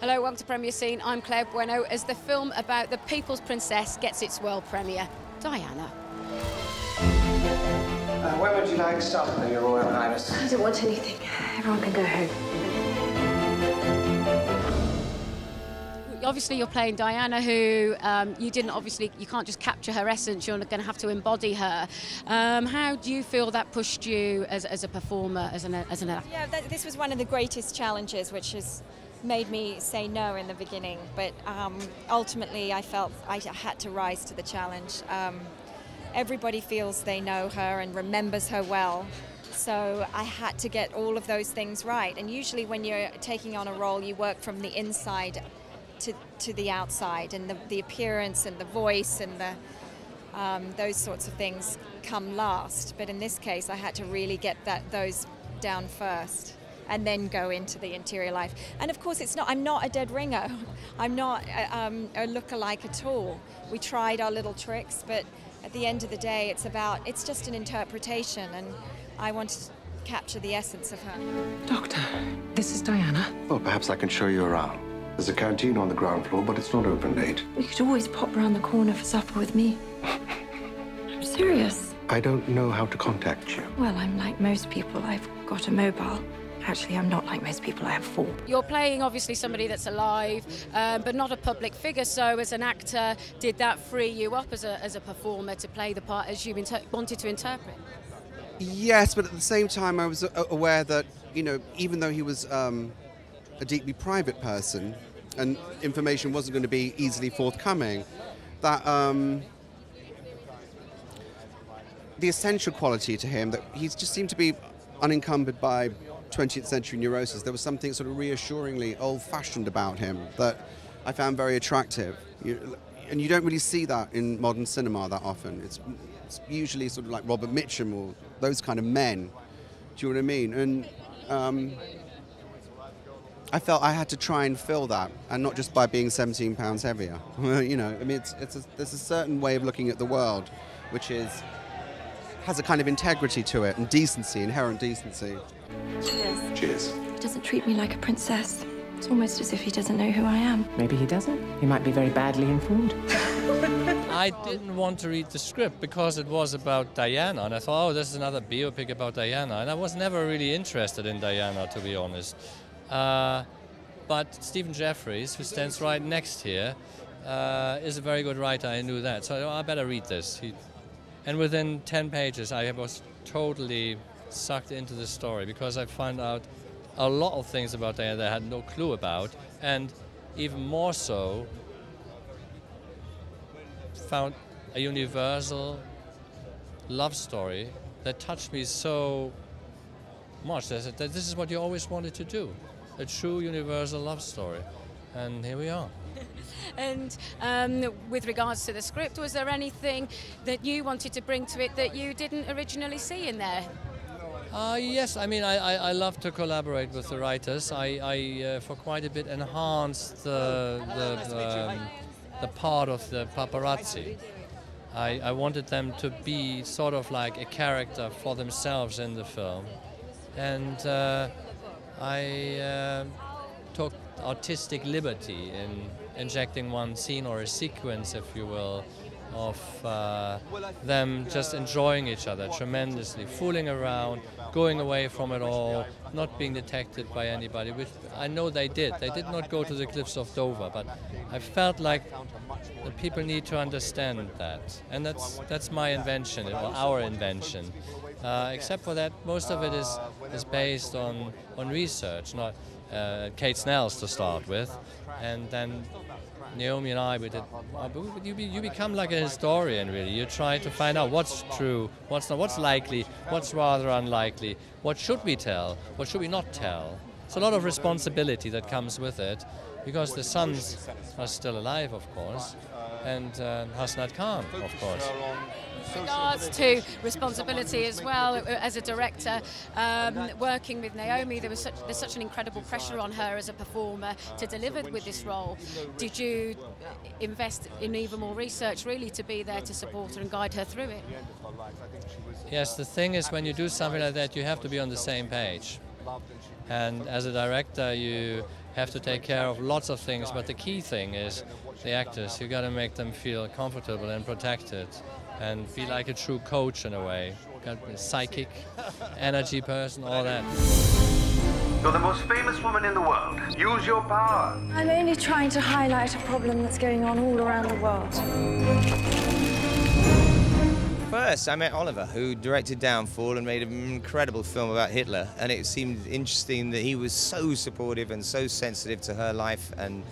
Hello, welcome to Premier Scene. I'm Claire Bueno as the film about the People's Princess gets its world premiere, Diana. When would you like supper, Your Royal Highness? I don't want anything. Everyone can go home. Obviously, you're playing Diana, who you can't just capture her essence, you're going to have to embody her. How do you feel that pushed you as a performer, as an actor? Yeah, this was one of the greatest challenges, which has made me say no in the beginning, but ultimately I felt I had to rise to the challenge. Everybody feels they know her and remembers her well, so I had to get all of those things right. And usually when you're taking on a role, you work from the inside to the outside, and the appearance and the voice and those sorts of things come last. But in this case, I had to really get those down first, and then go into the interior life. And of course, I'm not a dead ringer. I'm not a lookalike at all. We tried our little tricks, but at the end of the day, it's just an interpretation, and I wanted to capture the essence of her. Doctor, this is Diana. Well, perhaps I can show you around. There's a canteen on the ground floor, but it's not open late. You could always pop round the corner for supper with me. I'm serious. I don't know how to contact you. Well, I'm like most people. I've got a mobile. Actually, I'm not like most people. I have 4. You're playing, obviously, somebody that's alive, but not a public figure. So as an actor, did that free you up as a performer to play the part as you wanted to interpret? Yes, but at the same time, I was aware that, even though he was a deeply private person and information wasn't going to be easily forthcoming, that the essential quality to him, that he just seemed to be unencumbered by 20th century neurosis. There was something sort of reassuringly old-fashioned about him that I found very attractive. And you don't really see that in modern cinema that often. It's usually sort of like Robert Mitchum or those kind of men. Do you know what I mean? And I felt I had to try and fill that, and not just by being 17 pounds heavier. There's a certain way of looking at the world which has a kind of integrity to it, and decency, inherent decency. Cheers. Cheers. He doesn't treat me like a princess. It's almost as if he doesn't know who I am. Maybe he doesn't. He might be very badly informed. I didn't want to read the script because it was about Diana, and I thought, oh, this is another biopic about Diana, and I was never really interested in Diana, to be honest. But Stephen Jeffries, who stands right next here, is a very good writer. I knew that, so I better read this. And within 10 pages, I was totally sucked into the story, because I found out a lot of things about Diana that I had no clue about, and even more so, found a universal love story that touched me so much that this is what you always wanted to do, a true universal love story. And here we are. And with regards to the script, was there anything that you wanted to bring to it that you didn't originally see in there? Yes, I mean, I love to collaborate with the writers. I for quite a bit enhanced the part of the paparazzi. I wanted them to be sort of like a character for themselves in the film. And I took artistic liberty in injecting one scene or a sequence, if you will, of them just enjoying each other tremendously, fooling around, going away from it all, not being detected by anybody, which I know they did. They did not go to the cliffs of Dover, but I felt like the people need to understand that. And that's my invention, or our invention. Except for that, most of it is based on research, not Kate Snell's to start with, and then Naomi and I, you become like a historian, really. You try to find out what's true, what's not, what's likely, what's rather unlikely, what should we tell, what should we not tell. It's a lot of responsibility that comes with it, because the sons are still alive, of course, and Hasnat Khan, of course. With regards to responsibility as well, as a director, working with Naomi, there's such an incredible pressure on her as a performer to deliver with this role. Did you invest in even more research, really, to be there to support her and guide her through it? Yes, the thing is, when you do something like that, you have to be on the same page. And as a director, you have to take care of lots of things, but the key thing is the actors. You got to make them feel comfortable and protected and be like a true coach in a way. Got to be a psychic, energy person, all that. You're the most famous woman in the world. Use your power. I'm only trying to highlight a problem that's going on all around the world. First, I met Oliver, who directed Downfall and made an incredible film about Hitler, and it seemed interesting that he was so supportive and so sensitive to her life and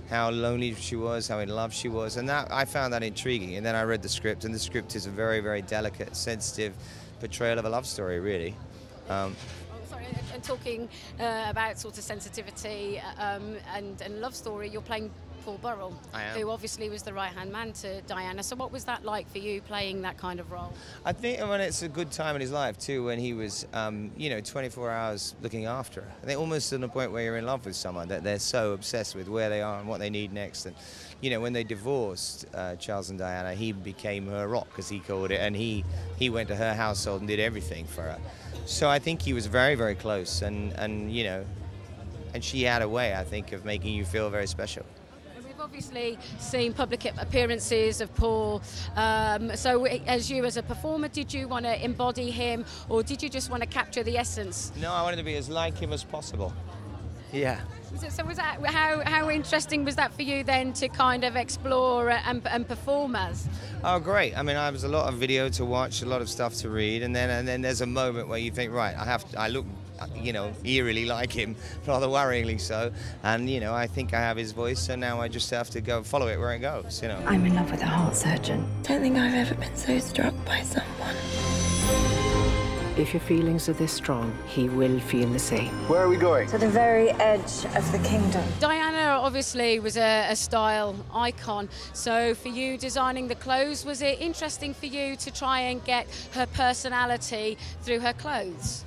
how lonely she was, how in love she was, and that I found that intriguing. And then I read the script, and the script is a very, very delicate, sensitive portrayal of a love story, really. And talking about sort of sensitivity and love story, you're playing Paul Burrell, who obviously was the right-hand man to Diana. So what was that like for you, playing that kind of role? I think when it's a good time in his life too, when he was, 24 hours looking after her. I think almost to the point where you're in love with someone, that they're so obsessed with where they are and what they need next. And when they divorced, Charles and Diana, he became her rock, as he called it, and he went to her household and did everything for her. So I think he was very, very close, and she had a way, I think, of making you feel very special. We've obviously seen public appearances of Paul. So as a performer, did you want to embody him, or did you just want to capture the essence? No, I wanted to be as like him as possible. Yeah. So was that, how interesting was that for you then to kind of explore and perform as? Oh, great. I mean, there was a lot of video to watch, a lot of stuff to read, and then there's a moment where you think, right, I look, eerily like him, rather worryingly so, and, I think I have his voice, so now I just have to go follow it where it goes, I'm in love with a heart surgeon. Don't think I've ever been so struck by someone. If your feelings are this strong, he will feel the same. Where are we going? To the very edge of the kingdom. Diana obviously was a style icon, so for you designing the clothes, was it interesting for you to try and get her personality through her clothes?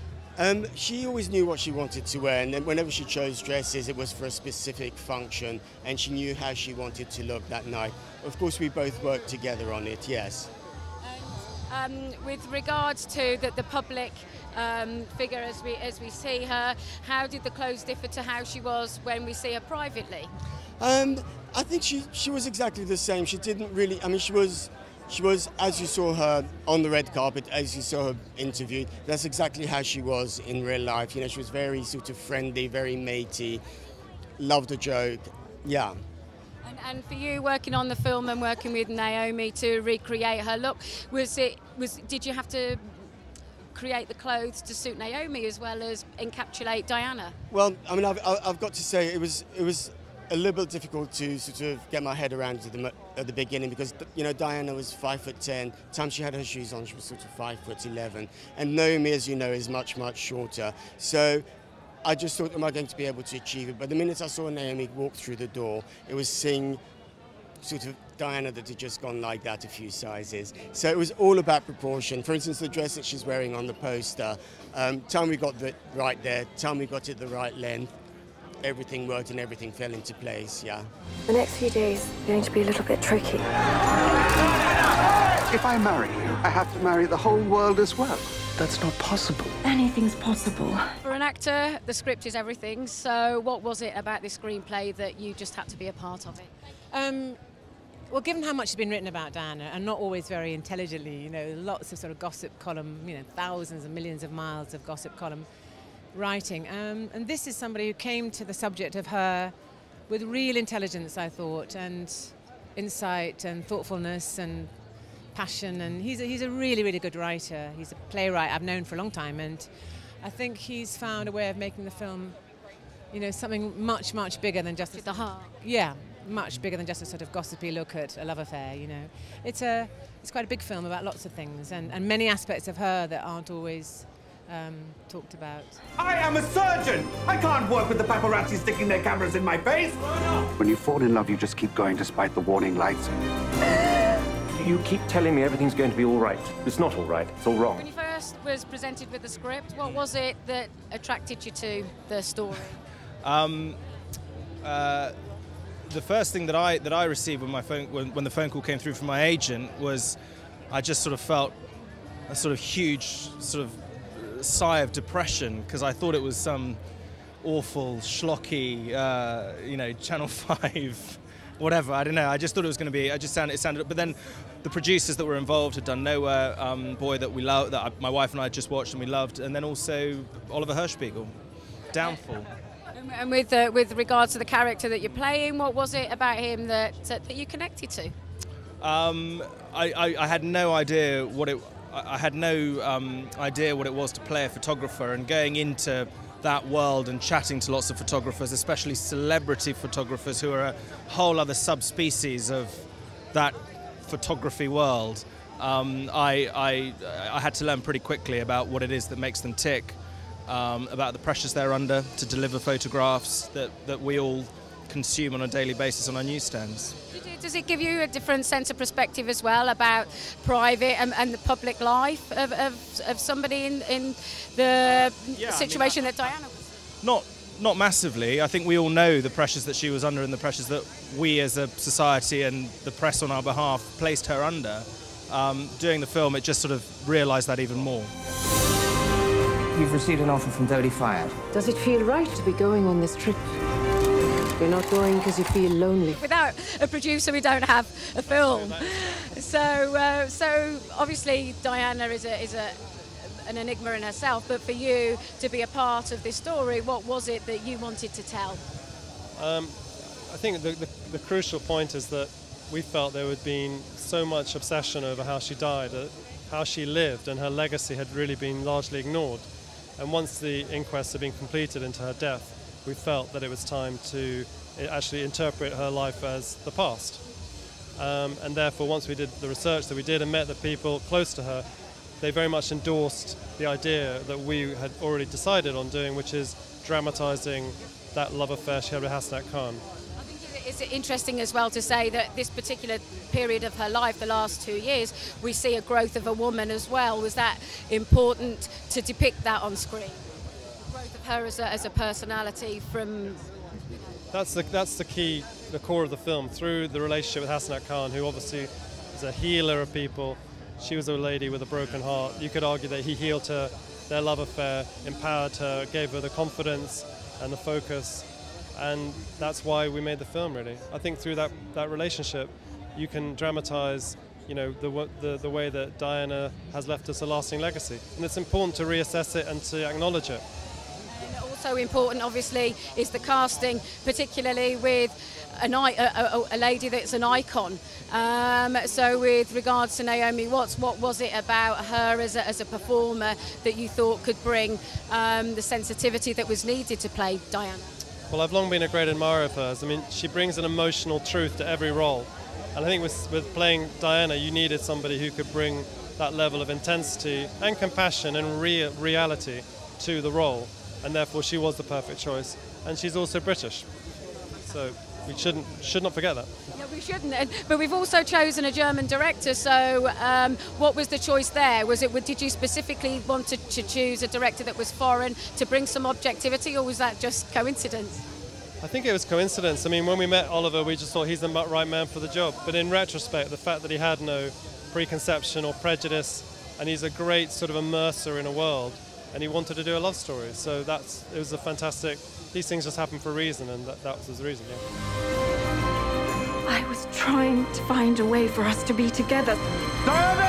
She always knew what she wanted to wear, and then whenever she chose dresses, it was for a specific function, and she knew how she wanted to look that night. Of course, we both worked together on it, yes. With regards to the public figure as we see her, how did the clothes differ to how she was when we see her privately? I think she was exactly the same. She didn't really, she was, as you saw her on the red carpet, as you saw her interviewed, that's exactly how she was in real life. She was very sort of friendly, very matey, loved a joke, yeah. And for you, working on the film and working with Naomi to recreate her look, did you have to create the clothes to suit Naomi as well as encapsulate Diana? Well, I've got to say it was a little bit difficult to sort of get my head around at the beginning, because Diana was 5'10". The time she had her shoes on, she was sort of 5'11", and Naomi, as you know, is much shorter. So I just thought, am I going to be able to achieve it? But the minute I saw Naomi walk through the door, it was seeing sort of Diana that had just gone like that a few sizes. So it was all about proportion. For instance, the dress that she's wearing on the poster, time we got it right there, time we got it the right length, everything worked and everything fell into place, yeah. The next few days are going to be a little bit tricky. If I marry you, I have to marry the whole world as well. That's not possible. Anything's possible. For an actor, the script is everything. So what was it about this screenplay that you just had to be a part of it? Well, given how much has been written about Diana, and not always very intelligently, lots of sort of gossip column, thousands and millions of miles of gossip column writing. And this is somebody who came to the subject of her with real intelligence, I thought, and insight and thoughtfulness and passion. And he's a really, really good writer. He's a playwright I've known for a long time, and I think he's found a way of making the film, something much bigger than just the heart. Yeah, much bigger than just a sort of gossipy look at a love affair. It's quite a big film about lots of things, and many aspects of her that aren't always talked about. I am a surgeon! I can't work with the paparazzi sticking their cameras in my face! When you fall in love, you just keep going despite the warning lights. You keep telling me everything's going to be all right. It's not all right. It's all wrong. When you first was presented with the script, what was it that attracted you to the story? The first thing that I received when the phone call came through from my agent was, I just sort of felt a sort of huge sort of sigh of depression, because I thought it was some awful, schlocky, Channel 5, whatever. I don't know. I just thought it was going to be. It sounded. But then, the producers that were involved had done Nowhere, Boy that we love, my wife and I had just watched and we loved, and then also Oliver Hirshbiegel, Downfall. And with regards to the character that you're playing, what was it about him that you connected to? I had no idea what it. I had no idea what it was to play a photographer, and going into that world and chatting to lots of photographers, especially celebrity photographers who are a whole other subspecies of that photography world. I had to learn pretty quickly about what it is that makes them tick, about the pressures they're under to deliver photographs that we all consume on a daily basis on our newsstands. Does it give you a different sense of perspective as well about private and the public life of somebody in the situation that Diana was? Not massively. I think we all know the pressures that she was under and the pressures that we as a society and the press on our behalf placed her under. Doing the film, it just sort of realised that even more. You've received an offer from Dodie Fire. Does it feel right to be going on this trip? You're not going because you feel lonely. Without a producer, we don't have a film. So obviously Diana is an enigma in herself, but for you to be a part of this story, what was it that you wanted to tell? I think the crucial point is that we felt there had been so much obsession over how she died, how she lived, and her legacy had really been largely ignored. And once the inquests had been completed into her death, we felt that it was time to actually interpret her life as the past. And therefore, once we did the research that we did and met the people close to her, they very much endorsed the idea that we had already decided on doing, which is dramatising that love affair she had with Hassanat Khan. I think it's interesting as well to say that this particular period of her life, the last 2 years, we see a growth of a woman as well. Was that important to depict that on screen? Her as a personality from... That's the key, the core of the film, through the relationship with Hassanat Khan, who obviously is a healer of people. She was a lady with a broken heart. You could argue that he healed her, their love affair, empowered her, gave her the confidence and the focus, and that's why we made the film, really. I think through that relationship, you can dramatise, the way that Diana has left us a lasting legacy, and it's important to reassess it and to acknowledge it. Also important, obviously, is the casting, particularly with a lady that's an icon. So with regards to Naomi Watts, what was it about her as a performer that you thought could bring the sensitivity that was needed to play Diana? Well, I've long been a great admirer of hers. I mean, she brings an emotional truth to every role. And I think with playing Diana, you needed somebody who could bring that level of intensity and compassion and reality to the role. And therefore she was the perfect choice, and she's also British, so we should not forget that. Yeah, we shouldn't. But we've also chosen a German director. So what was the choice there? Did you specifically want to choose a director that was foreign to bring some objectivity, or was that just coincidence? I think it was coincidence. I mean, when we met Oliver, we just thought he's the right man for the job. But in retrospect, the fact that he had no preconception or prejudice, and he's a great sort of immerser in a world. And he wanted to do a love story, so it was a fantastic. These things just happen for a reason, and that was the reason. Yeah. I was trying to find a way for us to be together. Diana!